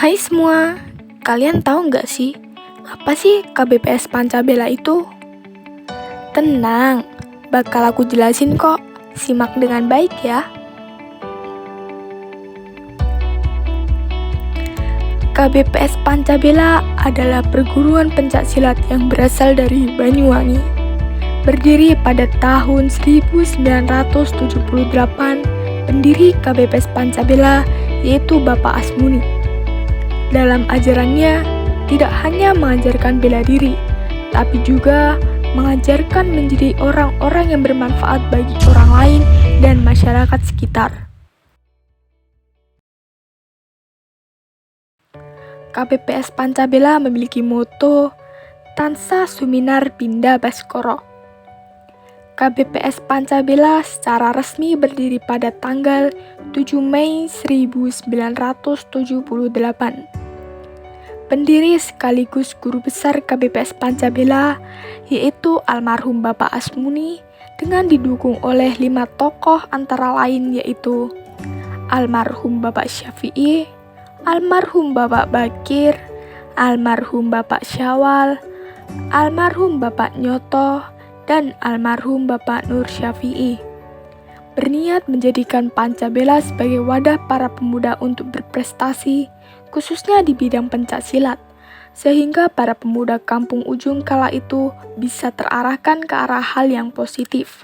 Hai semua, kalian tahu nggak sih, apa sih KBPS Pancabela itu? Tenang, bakal aku jelasin kok, simak dengan baik ya. KBPS Pancabela adalah perguruan pencaksilat yang berasal dari Banyuwangi. Berdiri pada tahun 1978, pendiri KBPS Pancabela yaitu Bapak Asmuni. Dalam ajarannya, tidak hanya mengajarkan bela diri, tapi juga mengajarkan menjadi orang-orang yang bermanfaat bagi orang lain dan masyarakat sekitar. KBPS Pancabela memiliki moto Tansa Suminar Pinda Baskoro. KBPS Pancabela secara resmi berdiri pada tanggal 7 Mei 1978. Pendiri sekaligus guru besar KBPS Pancabela yaitu almarhum Bapak Asmuni dengan didukung oleh 5 tokoh antara lain yaitu almarhum Bapak Syafi'i, almarhum Bapak Bakir, almarhum Bapak Syawal, almarhum Bapak Nyoto, dan almarhum Bapak Nur Syafi'i. Berniat menjadikan Pancabela sebagai wadah para pemuda untuk berprestasi, khususnya di bidang pencaksilat, sehingga para pemuda kampung ujung kala itu bisa terarahkan ke arah hal yang positif.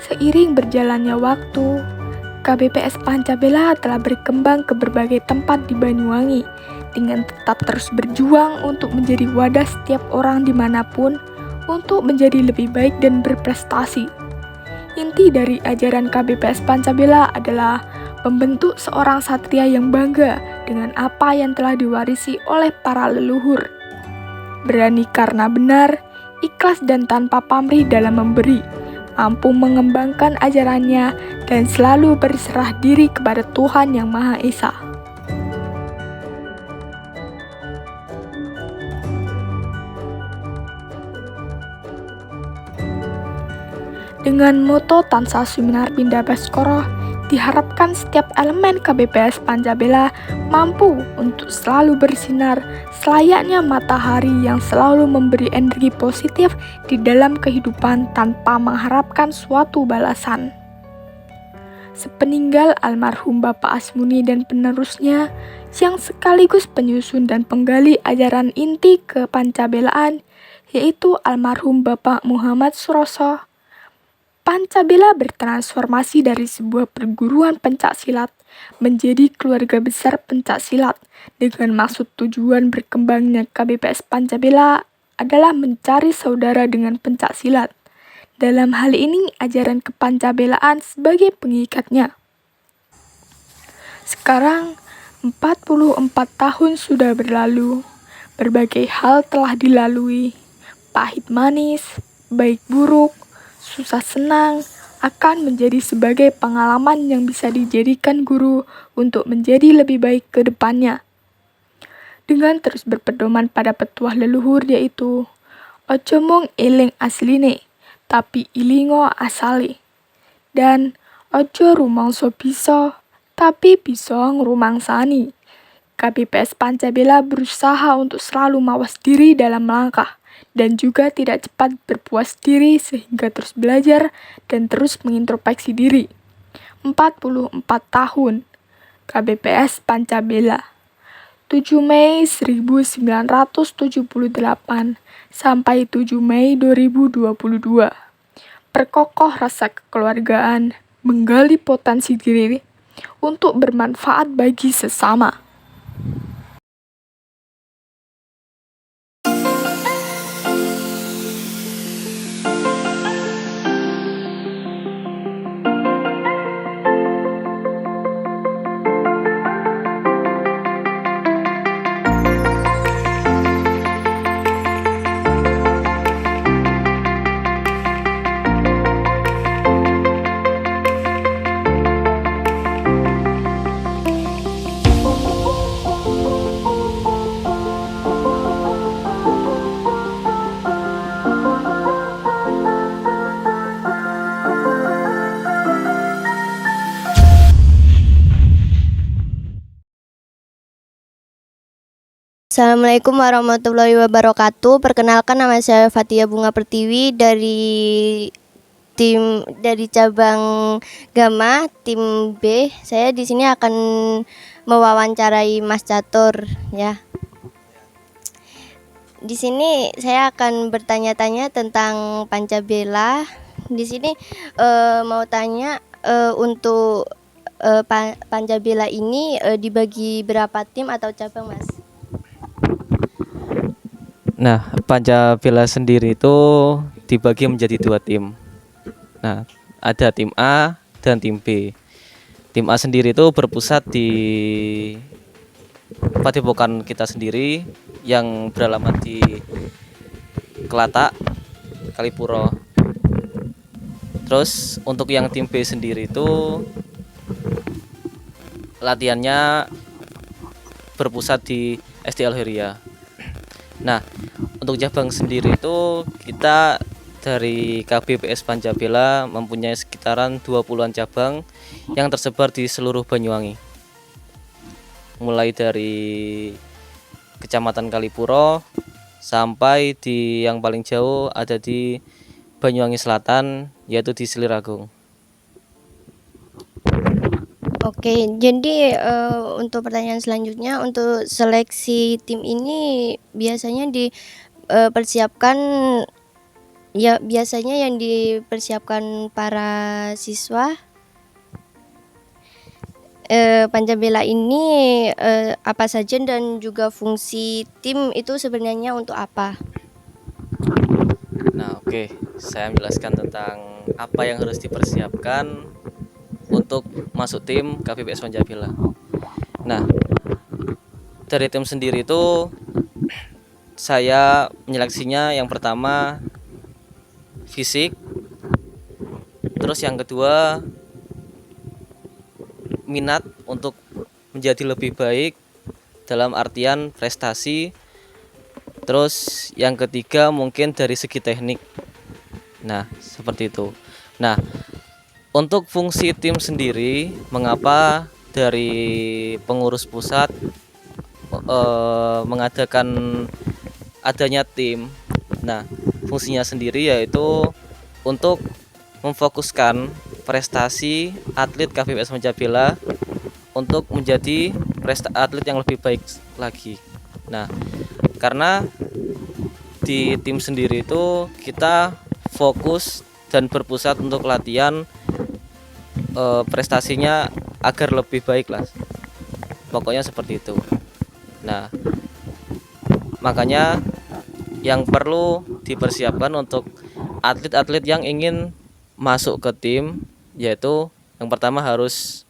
Seiring berjalannya waktu, KBPS Pancabela telah berkembang ke berbagai tempat di Banyuwangi dengan tetap terus berjuang untuk menjadi wadah setiap orang dimanapun untuk menjadi lebih baik dan berprestasi. Inti dari ajaran KBPS Pancabela adalah membentuk seorang satria yang bangga dengan apa yang telah diwarisi oleh para leluhur. Berani karena benar, ikhlas dan tanpa pamrih dalam memberi, mampu mengembangkan ajarannya, dan selalu berserah diri kepada Tuhan Yang Maha Esa. Dengan moto Tansa Suminar Pinda Baskoro, diharapkan setiap elemen KBPS Pancabela mampu untuk selalu bersinar selayaknya matahari yang selalu memberi energi positif di dalam kehidupan tanpa mengharapkan suatu balasan. Sepeninggal almarhum Bapak Asmuni dan penerusnya yang sekaligus penyusun dan penggali ajaran inti kepancabelaan yaitu almarhum Bapak Muhammad Suroso, Pancabela bertransformasi dari sebuah perguruan pencaksilat menjadi keluarga besar pencaksilat dengan maksud tujuan berkembangnya KBPS Pancabela adalah mencari saudara dengan pencaksilat. Dalam hal ini ajaran kepancabelaan sebagai pengikatnya. Sekarang 44 tahun sudah berlalu, berbagai hal telah dilalui, pahit manis, baik buruk, susah senang akan menjadi sebagai pengalaman yang bisa dijadikan guru untuk menjadi lebih baik ke depannya. Dengan terus berpedoman pada petuah leluhur yaitu ojo mung eling asline, tapi ilingo asale. Dan ojo rumangsa bisa, tapi bisa ngrumangsani. KBPS Pancabela berusaha untuk selalu mawas diri dalam langkah dan juga tidak cepat berpuas diri sehingga terus belajar dan terus mengintrospeksi diri. 44 tahun KBPS Pancabela 7 Mei 1978 sampai 7 Mei 2022. Perkokoh rasa kekeluargaan, menggali potensi diri untuk bermanfaat bagi sesama. Assalamualaikum warahmatullahi wabarakatuh. Perkenalkan, nama saya Fatia Bunga Pertiwi dari cabang Gama tim B. Saya di sini akan mewawancarai Mas Catur ya. Di sini saya akan bertanya-tanya tentang Pancabela. Di sini mau tanya untuk Pancabela ini dibagi berapa tim atau cabang, Mas? Nah, Pancabela sendiri itu dibagi menjadi 2 tim. Nah, ada tim A dan tim B. Tim A sendiri itu berpusat di Padepokan kita sendiri yang beralamat di Kelatak, Kalipuro. Terus untuk yang tim B sendiri itu latihannya berpusat di SD Al-Huriyah. Nah, untuk cabang sendiri itu kita dari KBPS Pancabela mempunyai sekitaran 20-an cabang yang tersebar di seluruh Banyuwangi. Mulai dari Kecamatan Kalipuro sampai di yang paling jauh ada di Banyuwangi Selatan, yaitu di Seliragung. Oke, jadi untuk pertanyaan selanjutnya, untuk seleksi tim ini biasanya dipersiapkan ya, biasanya yang dipersiapkan para siswa Pancabela ini apa saja, dan juga fungsi tim itu sebenarnya untuk apa? Nah, oke, saya menjelaskan tentang apa yang harus dipersiapkan untuk masuk tim KBPS Pancabela. Nah, dari tim sendiri itu saya menyeleksinya yang pertama fisik, terus yang kedua minat untuk menjadi lebih baik dalam artian prestasi, terus yang ketiga mungkin dari segi teknik. Nah, seperti itu. Nah, untuk fungsi tim sendiri, mengapa dari pengurus pusat mengadakan adanya tim? Nah, fungsinya sendiri yaitu untuk memfokuskan prestasi atlet KBPS Pancabela untuk menjadi atlet yang lebih baik lagi. Nah, karena di tim sendiri itu kita fokus dan berpusat untuk latihan prestasinya agar lebih baik lah, pokoknya seperti itu. Nah, makanya yang perlu dipersiapkan untuk atlet-atlet yang ingin masuk ke tim, yaitu yang pertama harus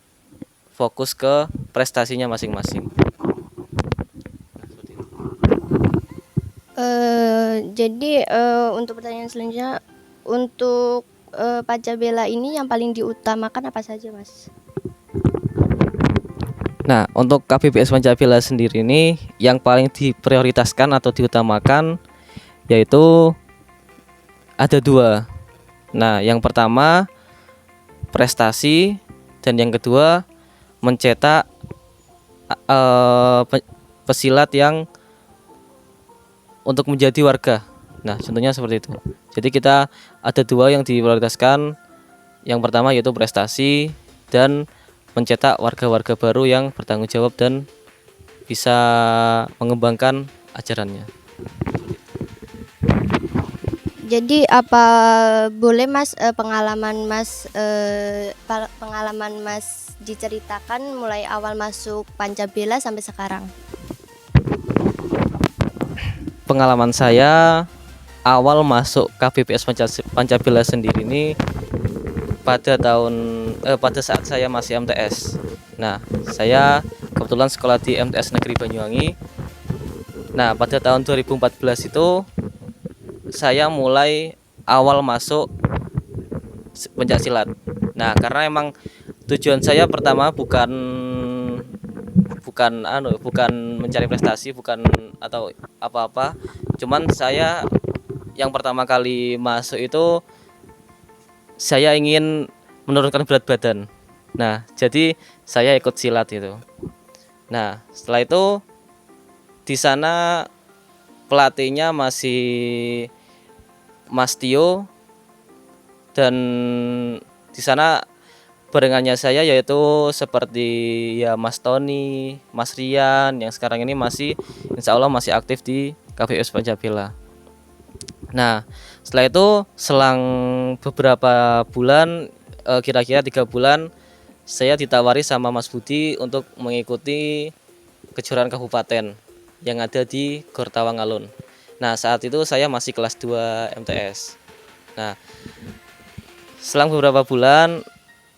fokus ke prestasinya masing-masing. Jadi untuk pertanyaan selanjutnya, untuk Pancabela ini yang paling diutamakan apa saja, Mas? Nah, untuk KBPS Pancabela sendiri ini yang paling diprioritaskan atau diutamakan yaitu ada 2. Nah, yang pertama prestasi, dan yang kedua mencetak pesilat yang untuk menjadi warga. Nah, contohnya seperti itu. Jadi kita ada 2 yang diprioritaskan. Yang pertama yaitu prestasi dan mencetak warga-warga baru yang bertanggung jawab dan bisa mengembangkan ajarannya. Jadi apa boleh Mas pengalaman Mas diceritakan mulai awal masuk Pancabela sampai sekarang? Pengalaman saya awal masuk KBPS Pancabela sendiri ini pada saat saya masih MTS. Nah, saya kebetulan sekolah di MTS Negeri Banyuwangi. Nah, pada tahun 2014 itu saya mulai awal masuk pencak silat. Nah, karena emang tujuan saya pertama bukan mencari prestasi, bukan atau apa-apa. Cuman saya yang pertama kali masuk itu saya ingin menurunkan berat badan. Nah, jadi saya ikut silat itu. Nah, setelah itu di sana pelatihnya masih Mas Tio, dan di sana barengannya saya yaitu seperti ya Mas Tony, Mas Rian yang sekarang ini masih insya Allah masih aktif di KPUS Pancabila. Nah, setelah itu selang beberapa bulan, kira-kira 3 bulan, saya ditawari sama Mas Budi untuk mengikuti kejuaraan kabupaten yang ada di Gor Tawang Alun. Nah, saat itu saya masih kelas 2 MTS. Nah, selang beberapa bulan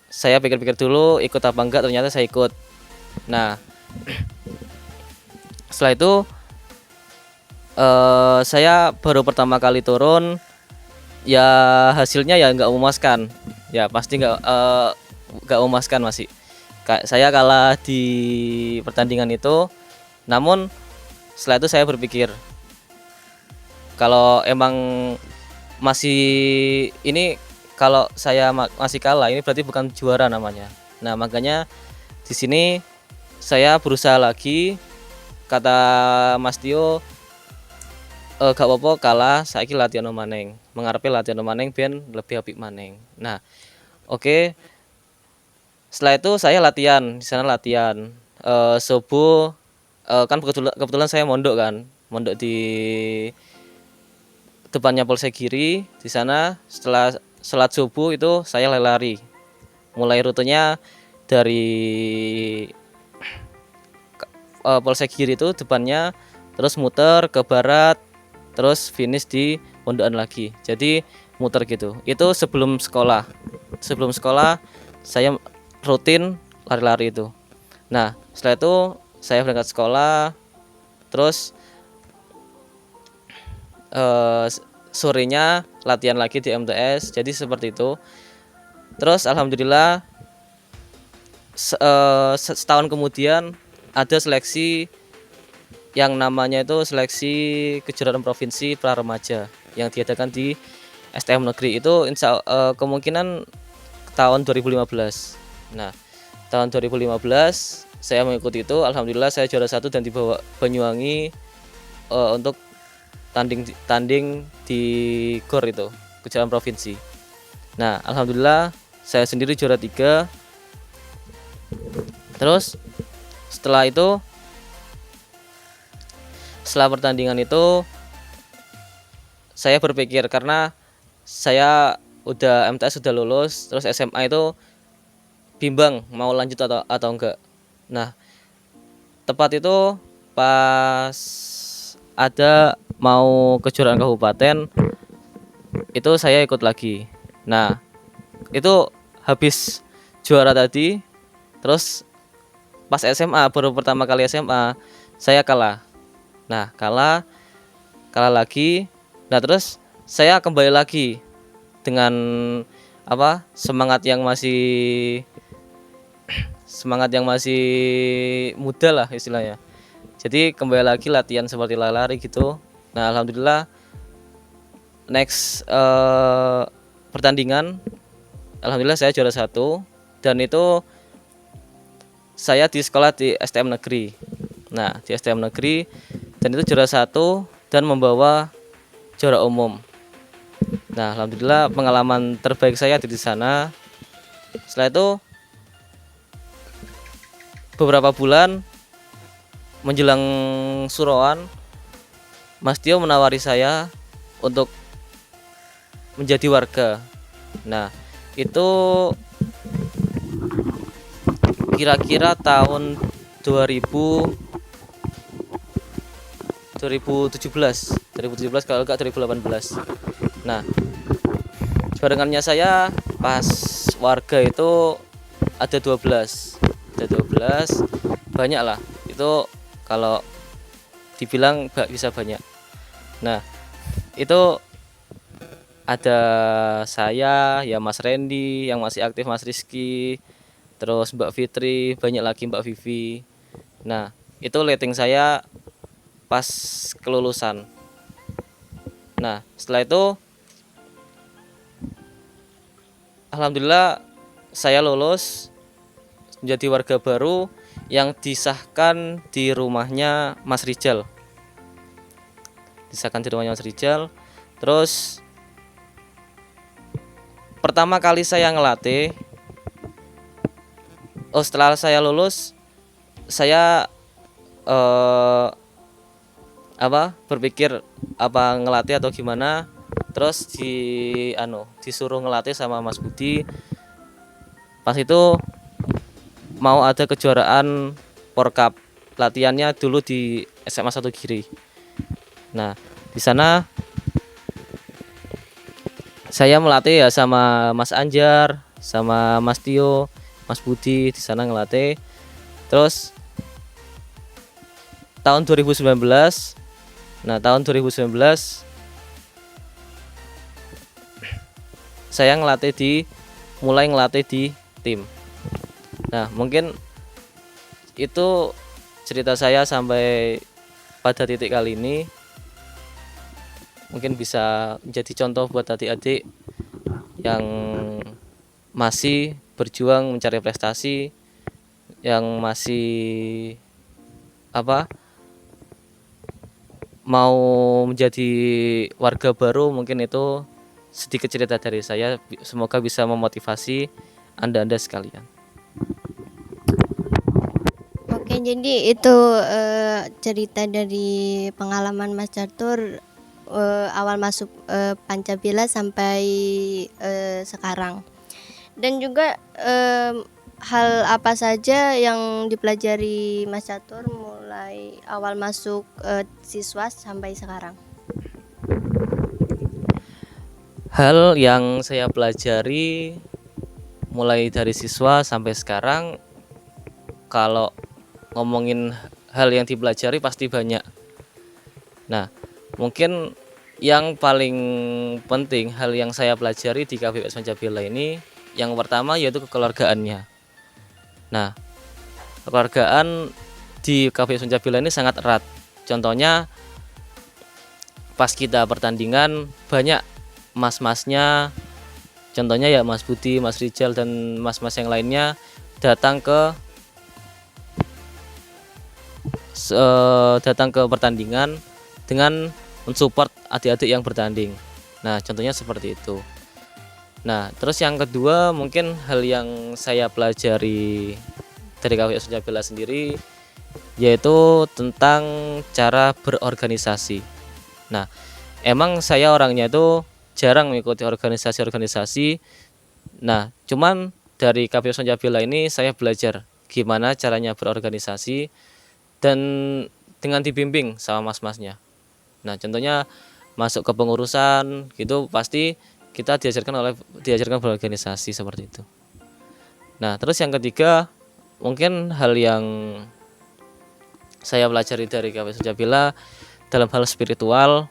saya pikir-pikir dulu ikut apa enggak, ternyata saya ikut. Nah, setelah itu saya baru pertama kali turun, ya hasilnya ya nggak memuaskan, ya pasti nggak memuaskan masih. Saya kalah di pertandingan itu, namun setelah itu saya berpikir kalau emang masih ini, kalau saya masih kalah ini berarti bukan juara namanya. Nah, makanya di sini saya berusaha lagi. Kata Mas Tio, gak apa-apa kalah, saiki latihan maneng, mengarepe latihan maneng ben lebih apik maneng. Nah, oke. Setelah itu saya latihan, di sana latihan subuh, kan kebetulan saya mondok di depannya Polsek Giri. Di sana setelah sholat subuh itu saya lari. Mulai rutenya dari Polsek Giri itu depannya, terus muter ke barat, terus finish di pondokan lagi. Jadi muter gitu. Itu sebelum sekolah. Sebelum sekolah saya rutin lari-lari itu. Nah, setelah itu saya berangkat sekolah, terus sorenya latihan lagi di MTS. Jadi seperti itu. Terus alhamdulillah setahun kemudian ada seleksi yang namanya itu seleksi kejuaraan provinsi pra remaja yang diadakan di STM negeri. Itu kemungkinan tahun 2015. Nah, tahun 2015 saya mengikuti itu, alhamdulillah saya juara 1 dan dibawa Banyuwangi untuk tanding di GOR itu, kejuaraan provinsi. Nah, alhamdulillah saya sendiri juara 3. Terus setelah pertandingan itu saya berpikir, karena saya udah MTS sudah lulus, terus SMA itu bimbang mau lanjut atau enggak. Nah, tepat itu pas ada mau kejuaraan kabupaten itu saya ikut lagi. Nah, itu habis juara tadi, terus pas SMA, baru pertama kali SMA saya kalah. Nah, kalah lagi. Nah, terus saya kembali lagi dengan semangat yang masih muda lah istilahnya. Jadi kembali lagi latihan seperti lari gitu. Nah, alhamdulillah next pertandingan alhamdulillah saya juara 1, dan itu saya di sekolah di STM negeri. Nah, di STM negeri, dan itu juara 1 dan membawa juara umum. Nah, alhamdulillah pengalaman terbaik saya di sana. Setelah itu beberapa bulan menjelang Suroan, Mas Tio menawari saya untuk menjadi warga. Nah, itu kira-kira tahun 2017 kalau enggak 2018. Nah, barengannya saya pas warga itu ada 12, banyak lah. Itu kalau dibilang gak bisa banyak. Nah, itu ada saya, ya Mas Randy yang masih aktif, Mas Rizky, terus Mbak Fitri, banyak lagi Mbak Vivi. Nah, itu rating saya pas kelulusan. Nah, setelah itu alhamdulillah saya lulus menjadi warga baru yang disahkan di rumahnya Mas Rijal. disahkan di rumahnya Mas Rijal. Terus pertama kali saya ngelatih, setelah saya lulus, saya berpikir apa ngelatih atau gimana. Terus disuruh ngelatih sama Mas Budi. Pas itu mau ada kejuaraan Porkap, latihannya dulu di SMA 1 Giri. Nah, di sana saya melatih ya sama Mas Anjar, sama Mas Tio, Mas Budi, di sana ngelatih. Terus tahun 2019, tahun 2019 saya mulai ngelatih di tim. Nah, mungkin itu cerita saya sampai pada titik kali ini. Mungkin bisa menjadi contoh buat adik-adik yang masih berjuang mencari prestasi, yang masih mau menjadi warga baru. Mungkin itu sedikit cerita dari saya, semoga bisa memotivasi Anda sekalian. Oke, jadi itu cerita dari pengalaman Mas Catur awal masuk Pancabila sampai sekarang. Dan juga hal apa saja yang dipelajari Mas Catur mulai awal masuk siswa sampai sekarang? Hal yang saya pelajari mulai dari siswa sampai sekarang, kalau ngomongin hal yang dipelajari pasti banyak. Nah, mungkin yang paling penting hal yang saya pelajari di KPPS Pancabila ini, yang pertama yaitu kekeluargaannya. Nah, kekeluargaan di KPPS Pancabila ini sangat erat. Contohnya pas kita pertandingan, banyak mas-masnya, contohnya ya Mas Budi, Mas Rijal, dan mas-mas yang lainnya datang ke pertandingan dengan mensupport adik-adik yang bertanding. Nah, contohnya seperti itu. Nah, terus yang kedua, mungkin hal yang saya pelajari dari KPPS Pancabila sendiri yaitu tentang cara berorganisasi. Nah, emang saya orangnya itu jarang mengikuti organisasi-organisasi. Nah, cuman dari KPPS Pancabila ini saya belajar gimana caranya berorganisasi dan dengan dibimbing sama mas-masnya. Nah, contohnya masuk ke pengurusan gitu, pasti kita diajarkan berorganisasi seperti itu. Nah, terus yang ketiga, mungkin hal yang saya pelajari dari KPPS Pancabila dalam hal spiritual,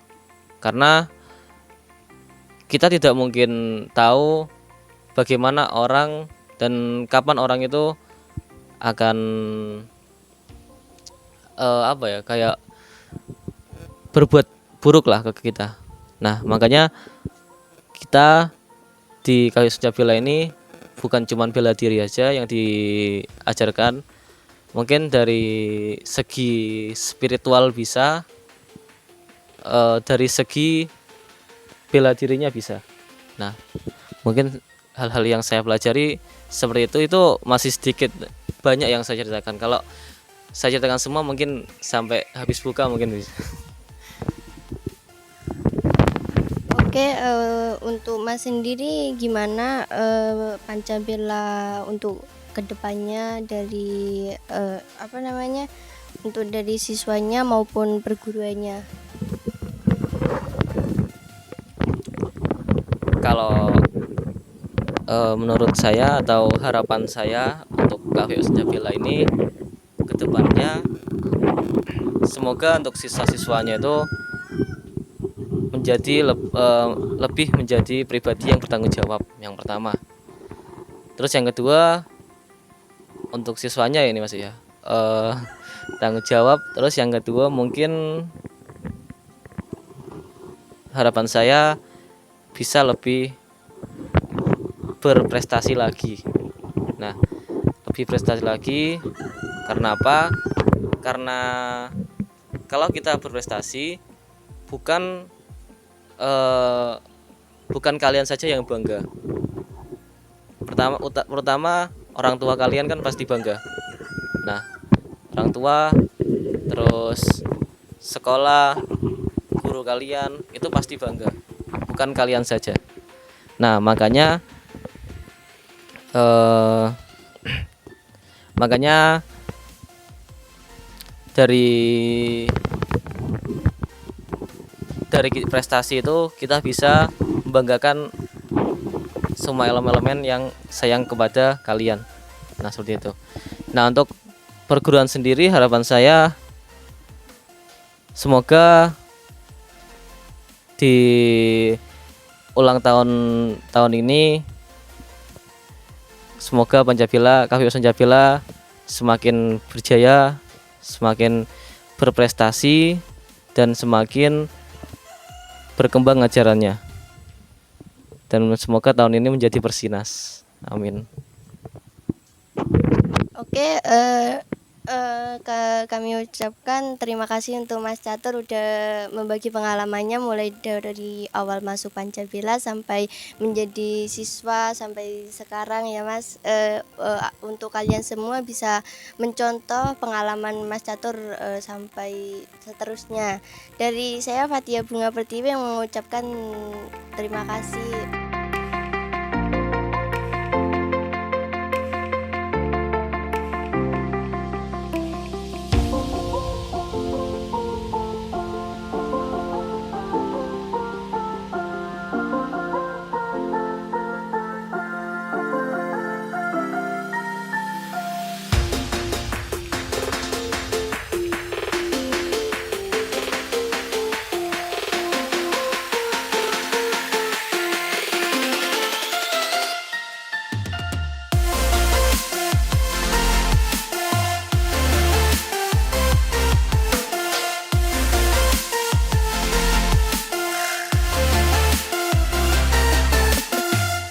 karena kita tidak mungkin tahu bagaimana orang dan kapan orang itu akan kayak berbuat buruk lah ke kita. Nah, makanya kita di KPPS Pancabila ini bukan cuma bela diri aja yang diajarkan, mungkin dari segi spiritual bisa, dari segi bela dirinya bisa. Nah, mungkin hal-hal yang saya pelajari seperti itu masih sedikit, banyak yang saya ceritakan. Kalau saya ceritakan semua mungkin sampai habis buka mungkin bisa. Oke, untuk Mas sendiri gimana Pancabila untuk kedepannya dari untuk dari siswanya maupun perguruannya? Kalau menurut saya atau harapan saya untuk KPPS Pancabila ini ke depannya, semoga untuk siswa-siswanya itu lebih menjadi pribadi yang bertanggung jawab, yang pertama. Terus yang kedua, untuk siswanya ini Mas ya, tanggung jawab. Terus yang kedua, mungkin harapan saya bisa lebih berprestasi lagi. Nah, lebih prestasi lagi karena apa? Karena kalau kita berprestasi, bukan bukan kalian saja yang bangga. Pertama orang tua kalian kan pasti bangga. Nah, orang tua, terus sekolah, guru kalian itu pasti bangga, bukan kalian saja. Nah, eh, makanya dari prestasi itu kita bisa membanggakan semua elemen-elemen yang sayang kepada kalian. Nah, seperti itu. Nah, untuk perguruan sendiri, harapan saya semoga di ulang tahun ini, semoga KPUS Pancabila semakin berjaya, semakin berprestasi, dan semakin berkembang ajarannya. Dan semoga tahun ini menjadi bersinas. Amin. Oke, kami ucapkan terima kasih untuk Mas Catur udah membagi pengalamannya mulai dari awal masuk Pancabila sampai menjadi siswa sampai sekarang ya Mas. Untuk kalian semua bisa mencontoh pengalaman Mas Catur sampai seterusnya. Dari saya Fatia Bunga Pertiwi yang mengucapkan terima kasih.